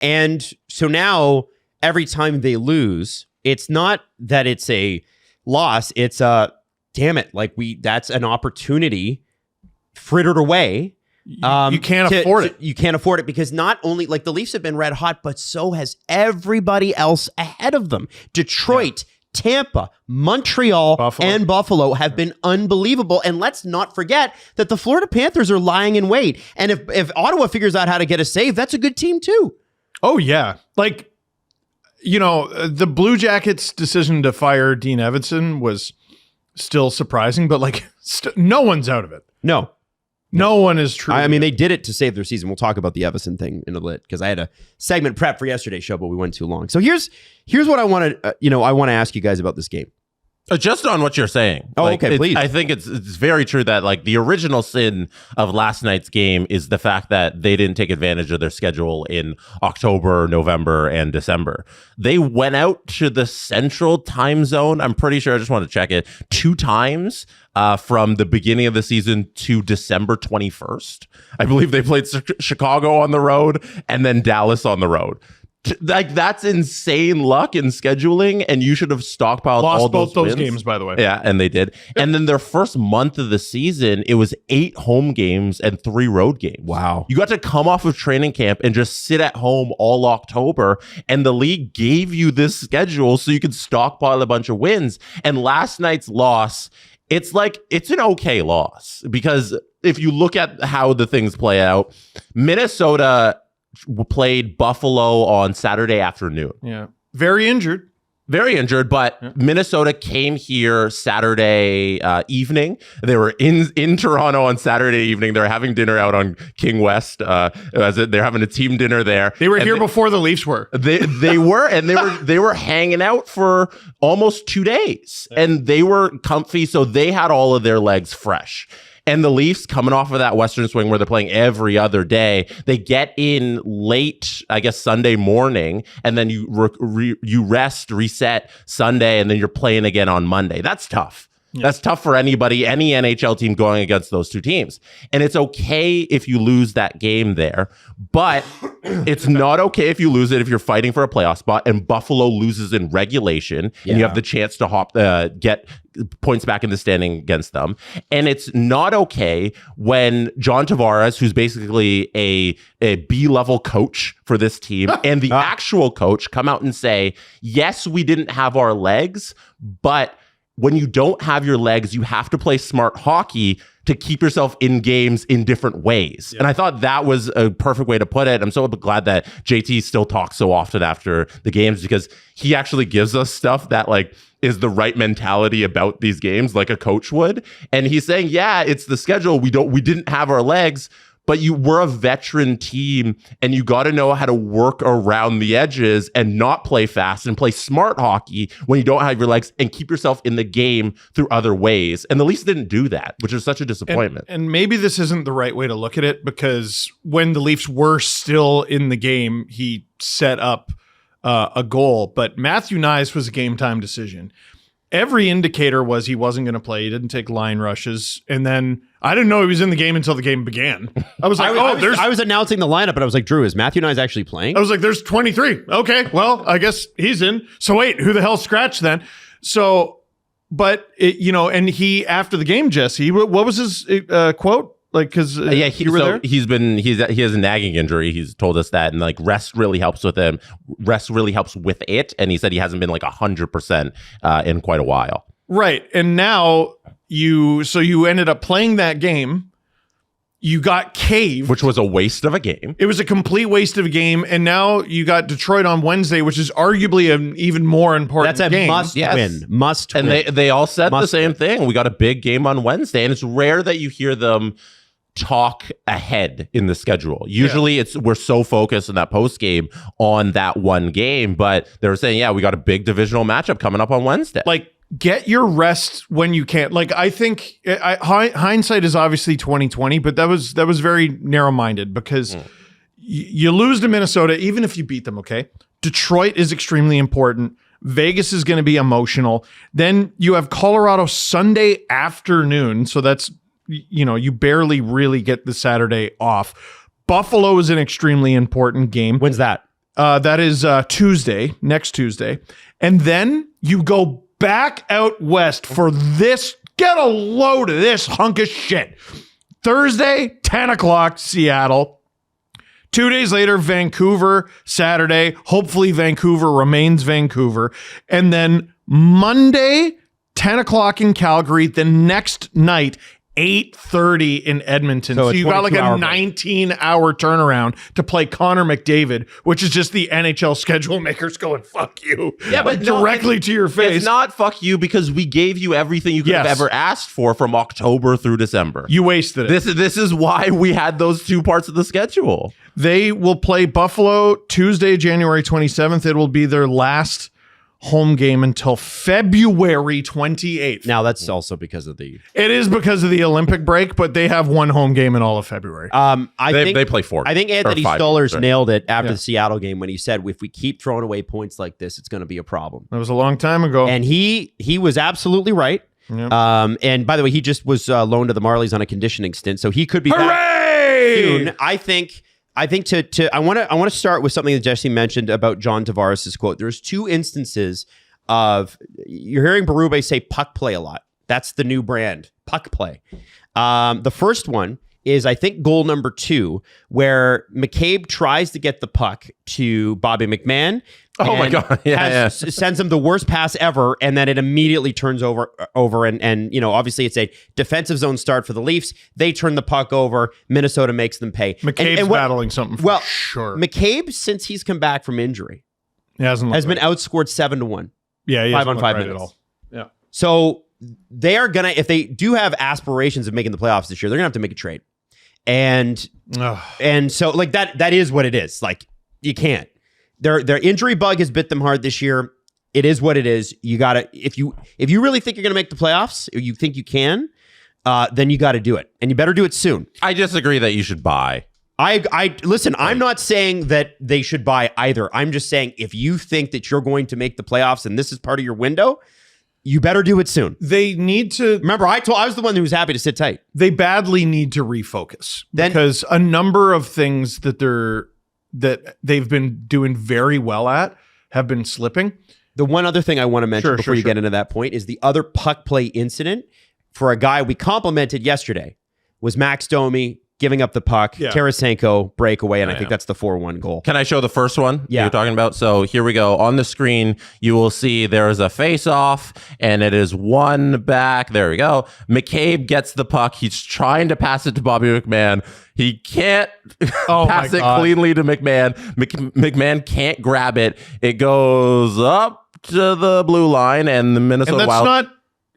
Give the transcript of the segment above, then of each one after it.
And so now every time they lose, it's not that it's a loss. It's damn it. Like that's an opportunity frittered away. You can't afford it. You can't afford it because not only like the Leafs have been red hot, but so has everybody else ahead of them. Detroit, Tampa, Montreal, and Buffalo have been unbelievable. And let's not forget that the Florida Panthers are lying in wait. And if Ottawa figures out how to get a save, that's a good team too. Oh, yeah. Like, the Blue Jackets' decision to fire Dean Evason was still surprising, but like no one's out of it. No one is true. I mean, they did it to save their season. We'll talk about the Everson thing in a bit because I had a segment prep for yesterday's show, but we went too long. So here's what I want to, I want to ask you guys about this game. Just on what you're saying. Oh, okay, please. I think it's very true that like the original sin of last night's game is the fact that they didn't take advantage of their schedule in October, November, and December. They went out to the central time zone. I'm pretty sure, I just want to check it, 2 times from the beginning of the season to December 21st. I believe they played Chicago on the road and then Dallas on the road. Like that's insane luck in scheduling, and you should have stockpiled all both those wins. games, by the way. Yeah, and they did. And then their first month of the season, it was 8 home games and 3 road games. Wow. You got to come off of training camp and just sit at home all October, and the league gave you this schedule so you could stockpile a bunch of wins. And last night's loss, it's an okay loss because if you look at how the things play out, Minnesota played Buffalo on Saturday afternoon. Yeah. Very injured, but Minnesota came here Saturday evening. They were in Toronto on Saturday evening. They're having dinner out on King West. They're having a team dinner there. They were here before the Leafs were. They were hanging out for almost 2 days, and they were comfy, so they had all of their legs fresh. And the Leafs, coming off of that Western swing where they're playing every other day, they get in late, I guess, Sunday morning, and then you reset Sunday, and then you're playing again on Monday. That's tough. Yeah. That's tough for any NHL team going against those 2 teams. And it's okay if you lose that game there, but it's not okay if you lose it if you're fighting for a playoff spot and Buffalo loses in regulation and you have the chance to get points back in the standing against them. And it's not okay when John Tavares, who's basically a B-level coach for this team, and the actual coach come out and say, yes, we didn't have our legs, but when you don't have your legs, you have to play smart hockey to keep yourself in games in different ways. Yeah. And I thought that was a perfect way to put it. I'm so glad that JT still talks so often after the games because he actually gives us stuff that like is the right mentality about these games like a coach would. And he's saying, yeah, it's the schedule. We didn't have our legs, but you were a veteran team and you got to know how to work around the edges and not play fast and play smart hockey when you don't have your legs and keep yourself in the game through other ways. And the Leafs didn't do that, which is such a disappointment. And maybe this isn't the right way to look at it because when the Leafs were still in the game, he set up a goal, but Matthew Knies was a game time decision. Every indicator was he wasn't going to play. He didn't take line rushes. And then I didn't know he was in the game until the game began. I was like, I was announcing the lineup, and I was like, Drew, is Matthew Knies actually playing? I was like, there's 23. Okay, well, I guess he's in. So wait, who the hell scratched then? So, but, and he, after the game, Jesse, what was his quote? Like, because you were there? He has a nagging injury. He's told us that, and like rest really helps with him. Rest really helps with it, and he said he hasn't been like 100% in quite a while. Right, and now you ended up playing that game. You got caved, which was a waste of a game. It was a complete waste of a game, and now you got Detroit on Wednesday, which is arguably an even more important game. That's a must win. And they all said the same thing. We got a big game on Wednesday, and it's rare that you hear them talk ahead in the schedule. Usually we're so focused in that post game on that one game, but they were saying, we got a big divisional matchup coming up on Wednesday. Like, get your rest when you can. Like, I think hindsight is obviously 2020, but that was very narrow-minded because you lose to Minnesota, even if you beat them, okay? Detroit is extremely important. Vegas is going to be emotional. Then you have Colorado Sunday afternoon, so that's, you barely really get the Saturday off. Buffalo is an extremely important game. When's that? That is Tuesday, next Tuesday. And then you go back out west for this. Get a load of this hunk of shit. Thursday, 10 o'clock, Seattle. 2 days later, Vancouver, Saturday. Hopefully Vancouver remains Vancouver. And then Monday, 10 o'clock in Calgary. The next night, 8:30 in Edmonton. So you got like a 19-hour turnaround to play Connor McDavid, which is just the NHL schedule makers going, fuck you. Yeah, but directly to your face. It's not fuck you because we gave you everything you could have ever asked for from October through December. You wasted it. This is why we had those 2 parts of the schedule. They will play Buffalo Tuesday, January 27th. It will be their last home game until February 28th. Now that's also because of It is because of the Olympic break, but they have one home game in all of February. I think they play 4. I think Anthony 5 Stolarz games, nailed it after the Seattle game when he said, if we keep throwing away points like this, it's going to be a problem. That was a long time ago. And he was absolutely right. Yep. And by the way, he just was loaned to the Marlies on a conditioning stint, so he could be back soon. I think I want to start with something that Jesse mentioned about John Tavares' quote. There's 2 instances of, you're hearing Berube say puck play a lot. That's the new brand, puck play. The first one is, I think, goal number 2, where McCabe tries to get the puck to Bobby McMahon. Oh my God. Sends him the worst pass ever, and then it immediately turns over and obviously it's a defensive zone start for the Leafs. They turn the puck over. Minnesota makes them pay. McCabe's battling something for sure. McCabe, since he's come back from injury, has been outscored 7-1. Yeah, he 5 on 5 minutes. At all. Yeah. So they are gonna, if they do have aspirations of making the playoffs this year, they're gonna have to make a trade. And so like that is what it is. Like, you can't. Their injury bug has bit them hard this year. It is what it is. You gotta, if you really think you're gonna make the playoffs, or you think you can, then you got to do it, and you better do it soon. I disagree that you should buy. I listen, I'm not saying that they should buy either. I'm just saying, if you think that you're going to make the playoffs and this is part of your window, you better do it soon. They need to... Remember, I was the one who was happy to sit tight. They badly need to refocus, because a number of things that they've been doing very well at have been slipping. The one other thing I want to mention before you get into that point is the other puck play incident for a guy we complimented yesterday was Max Domi giving up the puck, Tarasenko breakaway, and I think that's the 4-1 goal. Can I show the first one you're talking about? So here we go. On the screen, you will see there is a face-off, and it is 1 back. There we go. McCabe gets the puck. He's trying to pass it to Bobby McMahon. He can't pass it cleanly to McMahon. McMahon can't grab it. It goes up to the blue line, and the Minnesota Wild... not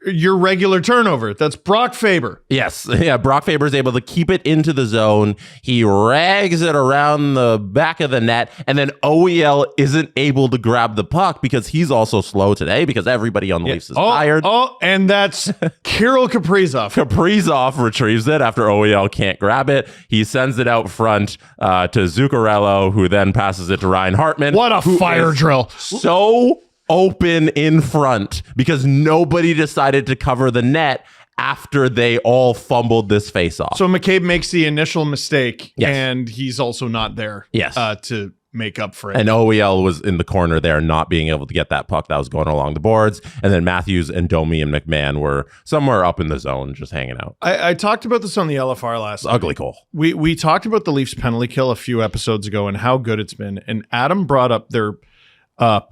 your regular turnover. That's Brock Faber. Yes. Yeah. Brock Faber is able to keep it into the zone. He rags it around the back of the net, and then OEL isn't able to grab the puck because he's also slow today, because everybody on the Leafs is tired. And that's Kirill Kaprizov. Kaprizov retrieves it after OEL can't grab it. He sends it out front to Zuccarello, who then passes it to Ryan Hartman. What a fire drill. So open in front because nobody decided to cover the net after they all fumbled this face-off. So McCabe makes the initial mistake, and he's also not there to make up for it. And OEL was in the corner there, not being able to get that puck that was going along the boards. And then Matthews and Domi and McMahon were somewhere up in the zone just hanging out. I talked about this on the LFR last night. Ugly goal. We talked about the Leafs penalty kill a few episodes ago and how good it's been. And Adam brought up their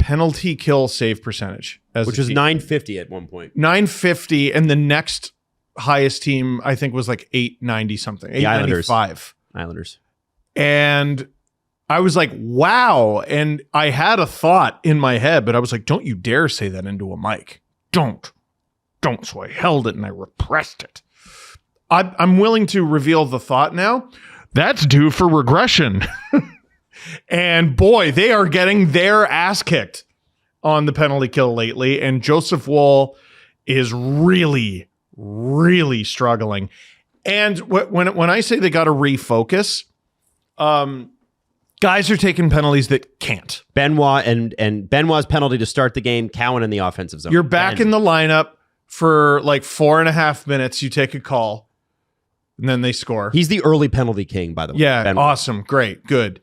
penalty kill save percentage, which was 950 at one point. 950, and the next highest team I think was like 890 something. 895. Islanders. And I was like, wow. And I had a thought in my head, but I was like, don't you dare say that into a mic. Don't. So I held it and I repressed it. I'm willing to reveal the thought now. That's due for regression. And boy, they are getting their ass kicked on the penalty kill lately. And Joseph Woll is really, really struggling. And when I say they got to refocus, guys are taking penalties that can't. Benoit and Benoit's penalty to start the game, Cowan in the offensive zone. You're back in the lineup for like 4.5 minutes. You take a call, and then they score. He's the early penalty king, by the way. Yeah, Benoit. awesome, great, good.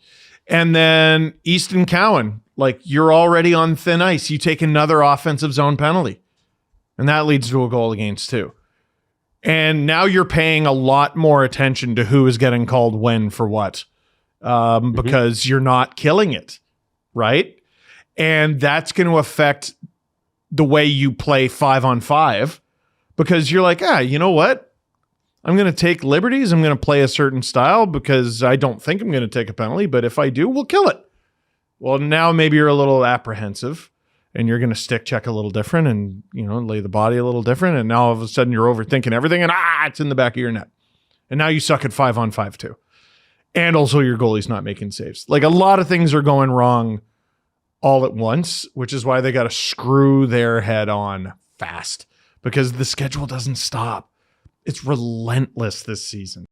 And then Easton Cowan, like you're already on thin ice. You take another offensive zone penalty, and that leads to a goal against too. And now you're paying a lot more attention to who is getting called when for what, because you're not killing it, right? And that's going to affect the way you play 5-on-5, because you're like, you know what? I'm going to take liberties. I'm going to play a certain style because I don't think I'm going to take a penalty, but if I do, we'll kill it. Well, now maybe you're a little apprehensive and you're going to stick check a little different and, lay the body a little different. And now all of a sudden you're overthinking everything and it's in the back of your net. And now you suck at 5-on-5 too. And also your goalie's not making saves. Like a lot of things are going wrong all at once, which is why they got to screw their head on fast because the schedule doesn't stop. It's relentless this season.